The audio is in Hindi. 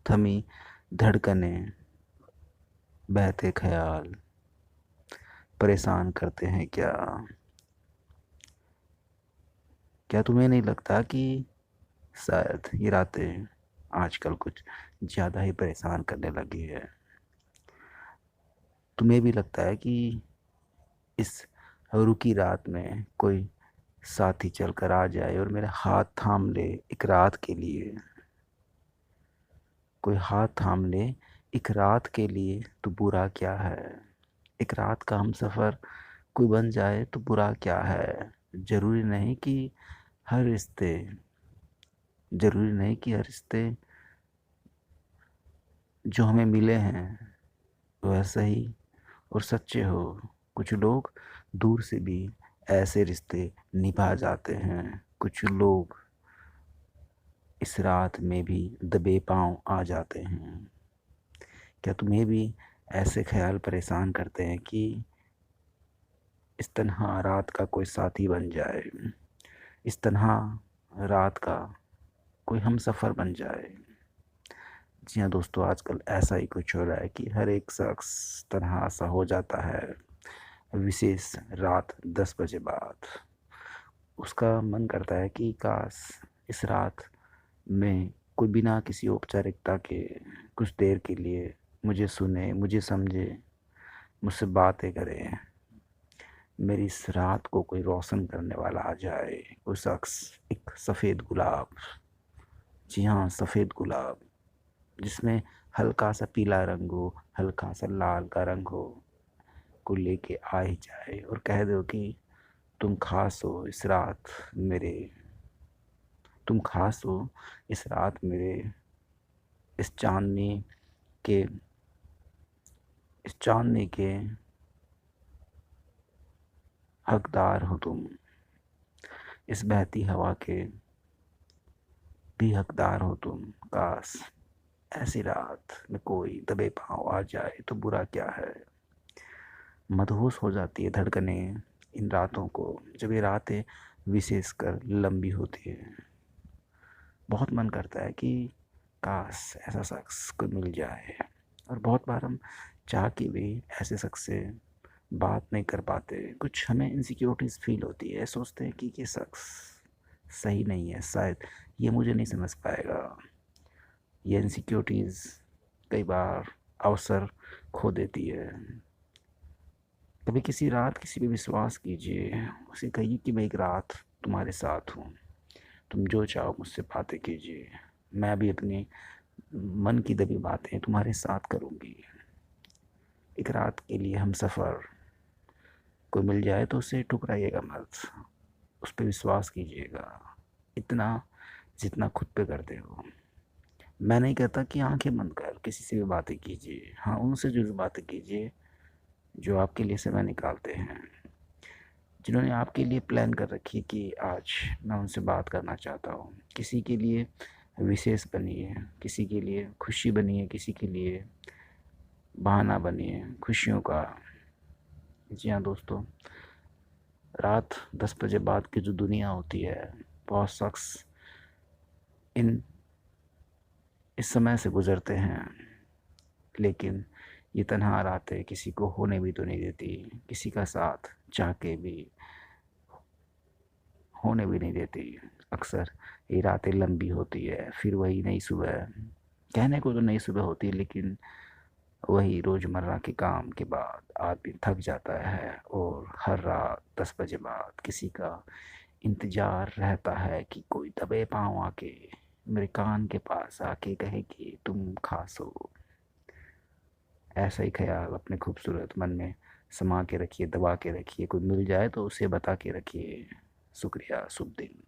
थमी धड़कनें, बहते ख्याल परेशान करते हैं क्या? क्या तुम्हें नहीं लगता कि शायद ये रातें आजकल कुछ ज़्यादा ही परेशान करने लगी है? तुम्हें भी लगता है कि इस रुकी रात में कोई साथी चलकर आ जाए और मेरा हाथ थाम ले एक रात के लिए? कोई हाथ थाम ले एक रात के लिए तो बुरा क्या है? एक रात का हम सफ़र कोई बन जाए तो बुरा क्या है? ज़रूरी नहीं कि हर रिश्ते ज़रूरी नहीं कि हर रिश्ते जो हमें मिले हैं वह सही और सच्चे हो। कुछ लोग दूर से भी ऐसे रिश्ते निभा जाते हैं। कुछ लोग इस रात में भी दबे पांव आ जाते हैं। क्या तुम्हें भी ऐसे ख्याल परेशान करते हैं कि इस तन्हा रात का कोई साथी बन जाए, इस तन्हा रात का कोई हमसफ़र बन जाए? जी हाँ दोस्तों, आजकल ऐसा ही कुछ हो रहा है कि हर एक शख्स तन्हा सा हो जाता है, विशेष रात 10 बजे बाद। उसका मन करता है कि काश इस रात में कोई बिना किसी औपचारिकता के कुछ देर के लिए मुझे सुने, मुझे समझे, मुझसे बातें करे। मेरी इस रात को कोई रोशन करने वाला आ जाए, कोई शख्स, एक सफ़ेद गुलाब, जी हाँ सफ़ेद गुलाब, जिसमें हल्का सा पीला रंग हो, हल्का सा लाल का रंग हो, को लेके आ ही जाए और कह दो कि तुम खास हो इस रात मेरे, तुम खास हो इस रात मेरे, इस चांदनी के, इस चांदनी के हकदार हो तुम, इस बहती हवा के भी हकदार हो तुम। काश ऐसी रात में कोई दबे पांव आ जाए तो बुरा क्या है? मदहोश हो जाती है धड़कनें इन रातों को, जब ये रातें विशेषकर लंबी होती है। बहुत मन करता है कि काश ऐसा शख्स कोई मिल जाए, और बहुत बार हम चाह के भी ऐसे शख्स से बात नहीं कर पाते। कुछ हमें इनसिक्योरिटीज़ फील होती है, सोचते हैं कि ये शख्स सही नहीं है, शायद ये मुझे नहीं समझ पाएगा। ये इनसिक्योरिटीज़ कई बार अवसर खो देती है। कभी किसी रात किसी पे विश्वास कीजिए, उसे कहिए कि मैं एक रात तुम्हारे साथ हूँ, तुम जो चाहो मुझसे बातें कीजिए, मैं भी अपनी मन की दबी बातें तुम्हारे साथ करूँगी। एक रात के लिए हम सफ़र कोई मिल जाए तो उसे ठुकराइएगा मत, उस पर विश्वास कीजिएगा इतना जितना खुद पे करते हो। मैं नहीं कहता कि आंखें बंद कर किसी से भी बातें कीजिए, हाँ उनसे जरूर बातें कीजिए जो आपके लिए समय निकालते हैं, जिन्होंने आपके लिए प्लान कर रखी है कि आज मैं उनसे बात करना चाहता हूँ। किसी के लिए विशेष बनिए, किसी के लिए खुशी बनिए, किसी के लिए बहाना बनिए खुशियों का। जी हाँ दोस्तों, रात 10 बजे बाद की जो दुनिया होती है, बहुत शख्स इन इस समय से गुजरते हैं, लेकिन ये तन्हा रातें किसी को होने भी तो नहीं देती, किसी का साथ चाह के भी होने भी नहीं देती। अक्सर ये रातें लंबी होती है, फिर वही नई सुबह, कहने को तो नई सुबह होती है, लेकिन वही रोज़मर्रा के काम के बाद आदमी थक जाता है और हर रात 10 बजे बाद किसी का इंतज़ार रहता है कि कोई दबे पाँव आके मेरे कान के पास आके कहे कि तुम खास हो। ऐसा ही ख्याल अपने खूबसूरत मन में समा के रखिए, दबा के रखिए। कोई मिल जाए तो उसे बता के रखिए। शुक्रिया, शुभ दिन।